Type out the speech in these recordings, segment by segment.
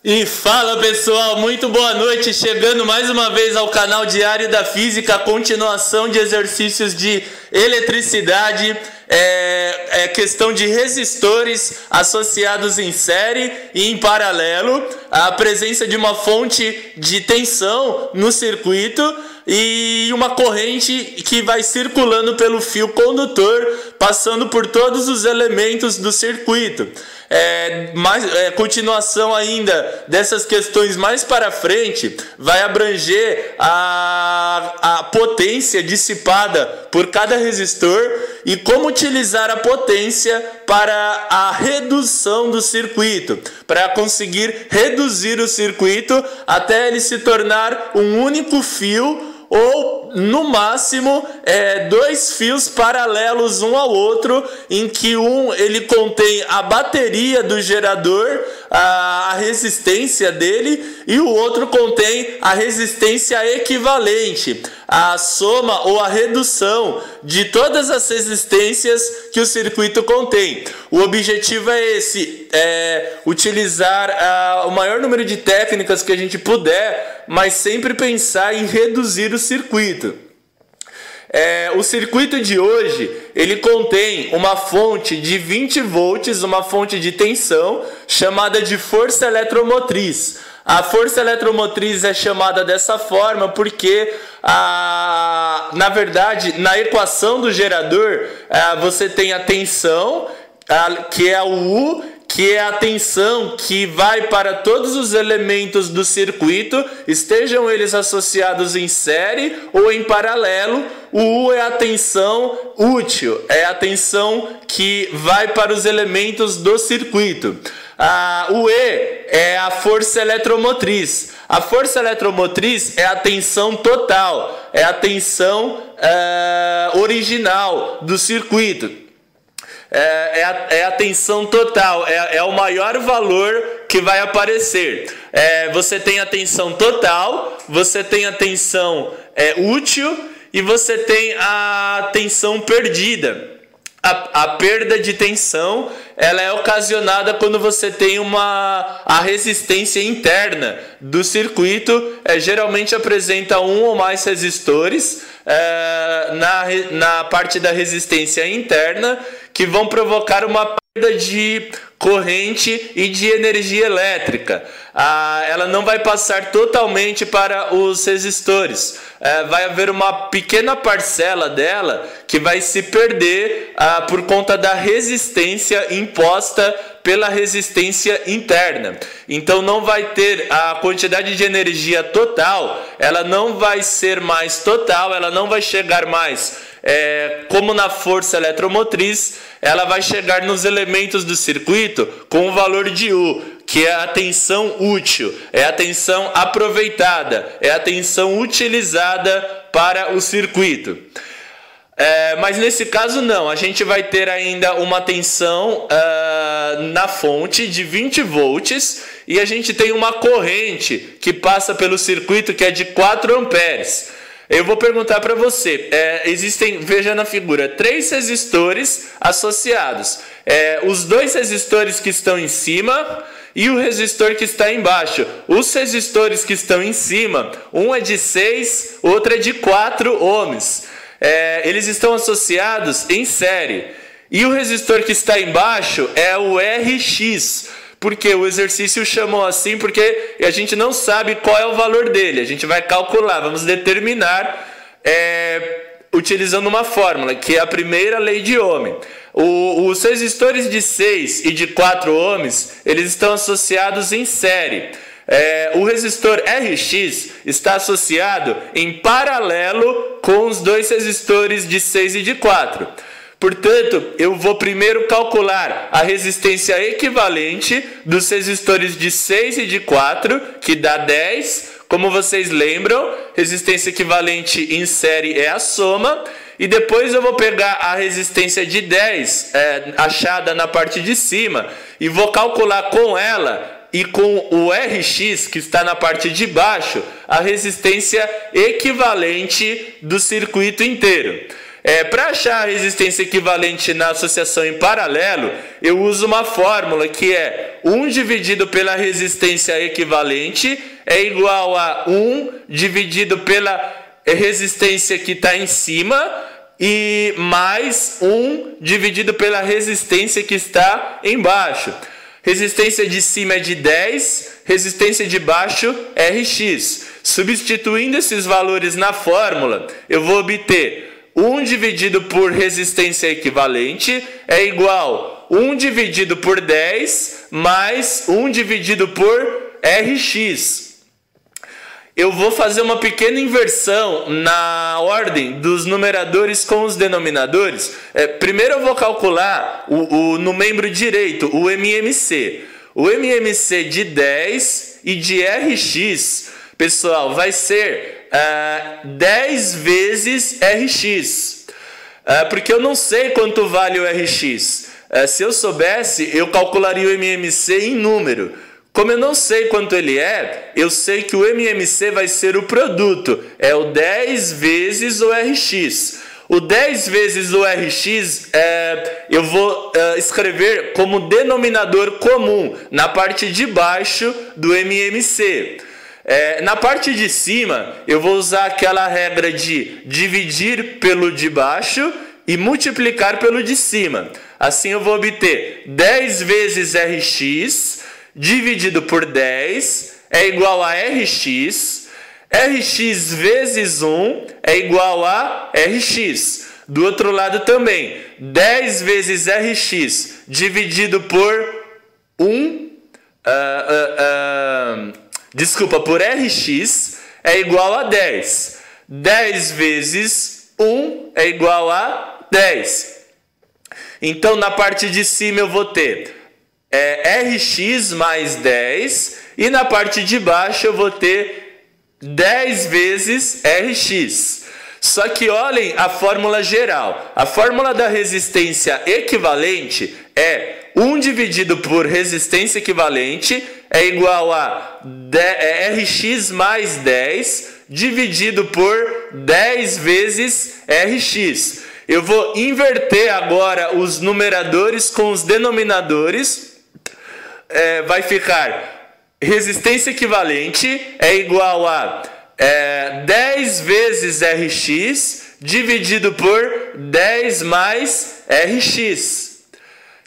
E fala pessoal, muito boa noite, chegando mais uma vez ao canal Diário da Física, continuação de exercícios de eletricidade, questão de resistores associados em série e em paralelo, a presença de uma fonte de tensão no circuito e uma corrente que vai circulando pelo fio condutor, passando por todos os elementos do circuito. Continuação ainda dessas questões mais para frente, vai abranger a potência dissipada por cada resistor e como utilizar a potência para a redução do circuito, para conseguir reduzir o circuito até ele se tornar um único fio ou no máximo dois fios paralelos um ao outro, em que ele contém a bateria do gerador, a resistência dele, e o outro contém a resistência equivalente, a soma ou a redução de todas as resistências que o circuito contém. O objetivo é esse, utilizar o maior número de técnicas que a gente puder, mas sempre pensar em reduzir o circuito. O circuito de hoje, ele contém uma fonte de 20 volts, uma fonte de tensão, chamada de força eletromotriz. A força eletromotriz é chamada dessa forma porque, na verdade, na equação do gerador, você tem a tensão, que é o U, que é a tensão que vai para todos os elementos do circuito, estejam eles associados em série ou em paralelo. O U é a tensão útil, é a tensão que vai para os elementos do circuito. O E é a força eletromotriz. A força eletromotriz é a tensão total, é a tensão original do circuito. É a tensão total, é o maior valor que vai aparecer. Você tem a tensão total, você tem a tensão útil e você tem a tensão perdida. A perda de tensão, ela é ocasionada quando você tem a resistência interna do circuito, geralmente apresenta um ou mais resistores na parte da resistência interna, que vão provocar uma perda de corrente e de energia elétrica. Ela não vai passar totalmente para os resistores. Vai haver uma pequena parcela dela que vai se perder por conta da resistência imposta pela resistência interna. Então não vai ter a quantidade de energia total, ela não vai ser mais total, ela não vai chegar mais como na força eletromotriz, ela vai chegar nos elementos do circuito com o valor de U, que é a tensão útil, é a tensão aproveitada, é a tensão utilizada para o circuito. Mas nesse caso não, a gente vai ter ainda uma tensão na fonte de 20 volts e a gente tem uma corrente que passa pelo circuito que é de 4 amperes. Eu vou perguntar para você, existem, veja na figura, 3 resistores associados. Os 2 resistores que estão em cima e o resistor que está embaixo. Os resistores que estão em cima, um é de 6, outro é de 4 ohms. Eles estão associados em série. E o resistor que está embaixo é o RX. Porque o exercício chamou assim porque a gente não sabe qual é o valor dele. A gente vai calcular, vamos determinar utilizando uma fórmula, que é a primeira lei de Ohm. Os resistores de 6 e de 4 ohms, eles estão associados em série. O resistor RX está associado em paralelo com os 2 resistores de 6 e de 4. Portanto, eu vou primeiro calcular a resistência equivalente dos resistores de 6 e de 4, que dá 10. Como vocês lembram, resistência equivalente em série é a soma. E depois eu vou pegar a resistência de 10, achada na parte de cima, e vou calcular com ela e com o RX, que está na parte de baixo, a resistência equivalente do circuito inteiro. Para achar a resistência equivalente na associação em paralelo, eu uso uma fórmula que é 1 dividido pela resistência equivalente é igual a 1 dividido pela resistência que está em cima e mais 1 dividido pela resistência que está embaixo. Resistência de cima é de 10, resistência de baixo é Rx. Substituindo esses valores na fórmula, eu vou obter 1 dividido por resistência equivalente é igual a 1 dividido por 10 mais 1 dividido por Rx. Eu vou fazer uma pequena inversão na ordem dos numeradores com os denominadores. Primeiro eu vou calcular no membro direito, o MMC. O MMC de 10 e de Rx, pessoal, vai ser 10 vezes Rx. Porque eu não sei quanto vale o Rx. Se eu soubesse, eu calcularia o MMC em número. Como eu não sei quanto ele é, eu sei que o MMC vai ser o produto. É o 10 vezes o Rx. O 10 vezes o Rx eu vou escrever como denominador comum na parte de baixo do MMC. Na parte de cima, eu vou usar aquela regra de dividir pelo de baixo e multiplicar pelo de cima. Assim eu vou obter 10 vezes Rx dividido por 10 é igual a Rx. Rx vezes 1 é igual a Rx. Do outro lado também, 10 vezes Rx dividido por 1... por Rx é igual a 10. 10 vezes 1 é igual a 10. Então, na parte de cima eu vou ter Rx mais 10. E na parte de baixo eu vou ter 10 vezes Rx. Só que olhem a fórmula geral. A fórmula da resistência equivalente é 1 dividido por resistência equivalente é igual a Rx mais 10 dividido por 10 vezes Rx. Eu vou inverter agora os numeradores com os denominadores. Vai ficar resistência equivalente é igual a 10 vezes Rx dividido por 10 mais Rx.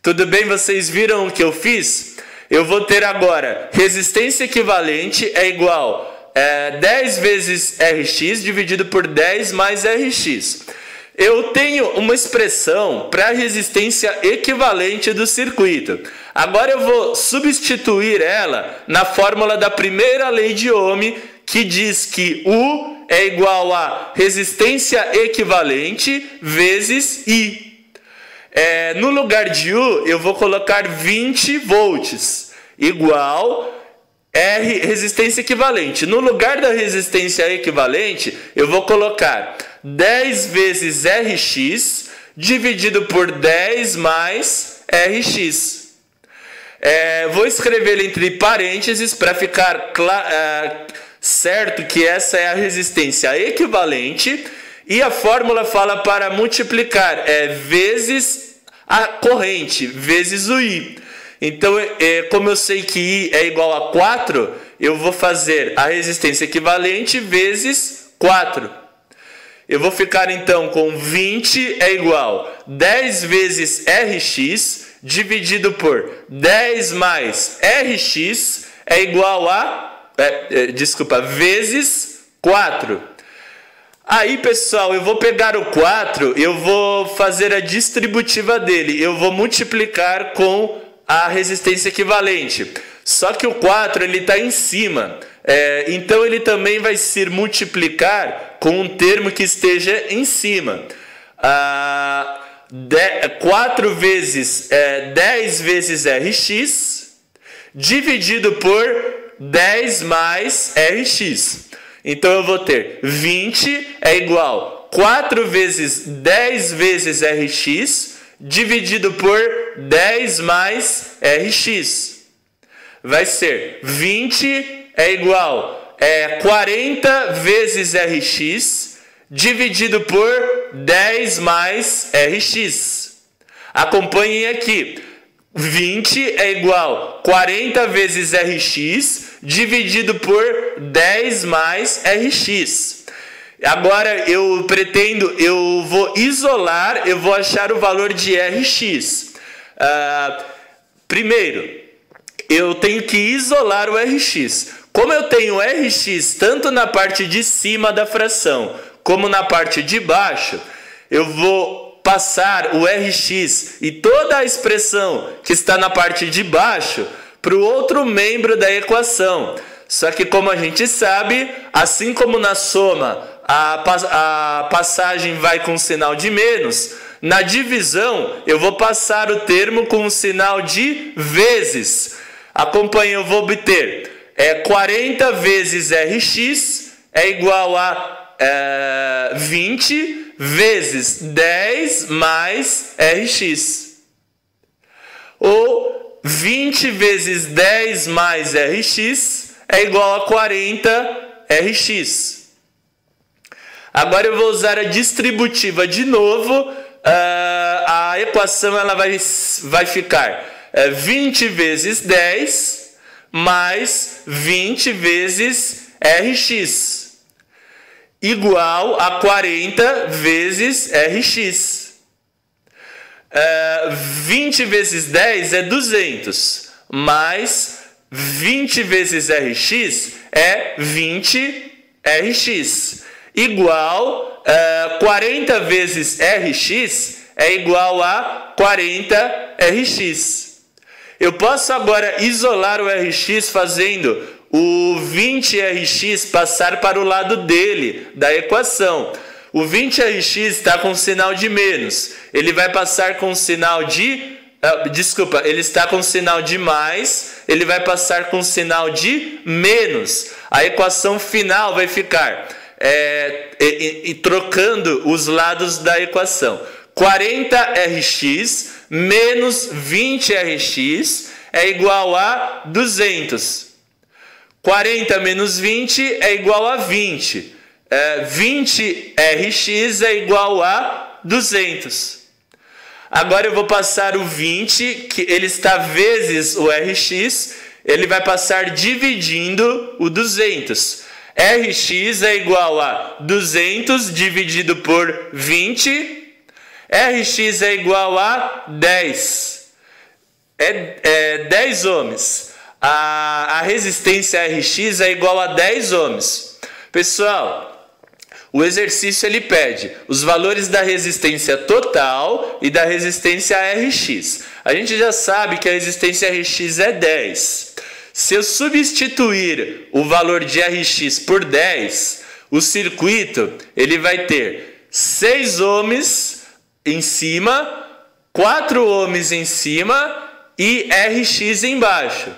Tudo bem? Vocês viram o que eu fiz? Eu vou ter agora resistência equivalente é igual a 10 vezes Rx dividido por 10 mais Rx. Eu tenho uma expressão para a resistência equivalente do circuito. Agora eu vou substituir ela na fórmula da primeira lei de Ohm, que diz que U é igual a resistência equivalente vezes I. No lugar de U, eu vou colocar 20 volts, igual resistência equivalente. No lugar da resistência equivalente, eu vou colocar 10 vezes Rx dividido por 10 mais Rx. Vou escrever entre parênteses para ficar certo que essa é a resistência equivalente. E a fórmula fala para multiplicar vezes a corrente, vezes o I. Então, como eu sei que I é igual a 4, eu vou fazer a resistência equivalente vezes 4. Eu vou ficar então com 20 é igual a 10 vezes Rx dividido por 10 mais Rx é igual a... vezes 4. Aí, pessoal, eu vou pegar o 4, eu vou fazer a distributiva dele. Eu vou multiplicar com a resistência equivalente. Só que o 4 ele está em cima. Então, ele também vai se multiplicar com um termo que esteja em cima. 4 vezes 10 vezes Rx dividido por 10 mais Rx. Então eu vou ter 20 é igual a 4 vezes 10 vezes Rx dividido por 10 mais Rx. Vai ser 20 é igual a 40 vezes Rx dividido por 10 mais Rx. Acompanhem aqui. 20 é igual a 40 vezes Rx dividido por 10 mais Rx. Agora eu vou isolar, eu vou achar o valor de Rx. Primeiro, eu tenho que isolar o Rx. Como eu tenho Rx tanto na parte de cima da fração como na parte de baixo, eu vou passar o Rx e toda a expressão que está na parte de baixo para o outro membro da equação. Só que, como a gente sabe, assim como na soma a passagem vai com sinal de menos, na divisão eu vou passar o termo com um sinal de vezes. Acompanhe, eu vou obter 40 vezes Rx é igual a 20 vezes 10 mais Rx. Ou 20 vezes 10 mais Rx é igual a 40 Rx. Agora eu vou usar a distributiva de novo. A equação ela vai ficar 20 vezes 10 mais 20 vezes Rx igual a 40 vezes Rx. 20 vezes 10 é 200, mais 20 vezes Rx é 20 Rx, igual 40 vezes Rx é igual a 40 Rx. Eu posso agora isolar o Rx fazendo o 20Rx passar para o lado dele, da equação. O 20Rx está com sinal de menos. Ele vai passar com sinal de... ele está com sinal de mais. Ele vai passar com sinal de menos. A equação final vai ficar trocando os lados da equação. 40Rx menos 20Rx é igual a 200. 40 menos 20 é igual a 20. 20Rx é igual a 200. Agora eu vou passar o 20, que ele está vezes o Rx, ele vai passar dividindo o 200. Rx é igual a 200 dividido por 20. Rx é igual a 10. 10 ohms. A resistência Rx é igual a 10 ohms. Pessoal, o exercício ele pede os valores da resistência total e da resistência Rx. A gente já sabe que a resistência Rx é 10. Se eu substituir o valor de Rx por 10, o circuito ele vai ter 6 ohms em cima, 4 ohms em cima e Rx embaixo.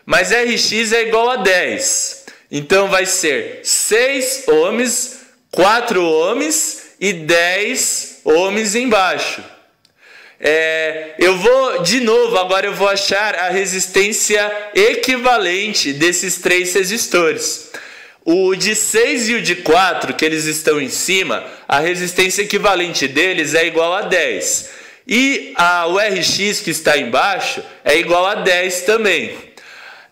Mas Rx é igual a 10. Então vai ser 6 ohms, 4 ohms e 10 ohms embaixo. Eu vou, de novo, agora eu vou achar a resistência equivalente desses 3 resistores. O de 6 e o de 4, que eles estão em cima, a resistência equivalente deles é igual a 10. E o Rx que está embaixo é igual a 10 também.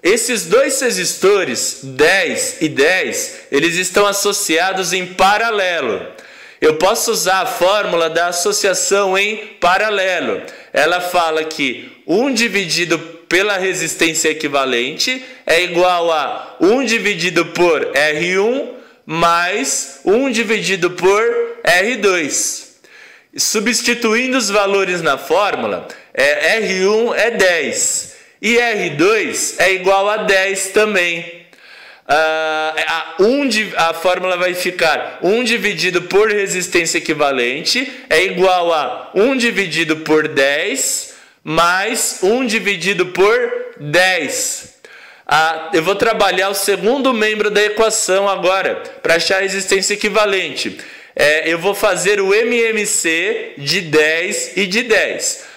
Esses dois resistores, 10 e 10, eles estão associados em paralelo. Eu posso usar a fórmula da associação em paralelo. Ela fala que 1 dividido pela resistência equivalente é igual a 1 dividido por R1 mais 1 dividido por R2. Substituindo os valores na fórmula, R1 é 10 e R2 é igual a 10 também. A fórmula vai ficar 1 dividido por resistência equivalente é igual a 1 dividido por 10 mais 1 dividido por 10. Eu vou trabalhar o segundo membro da equação agora para achar a resistência equivalente. Eu vou fazer o MMC de 10 e de 10.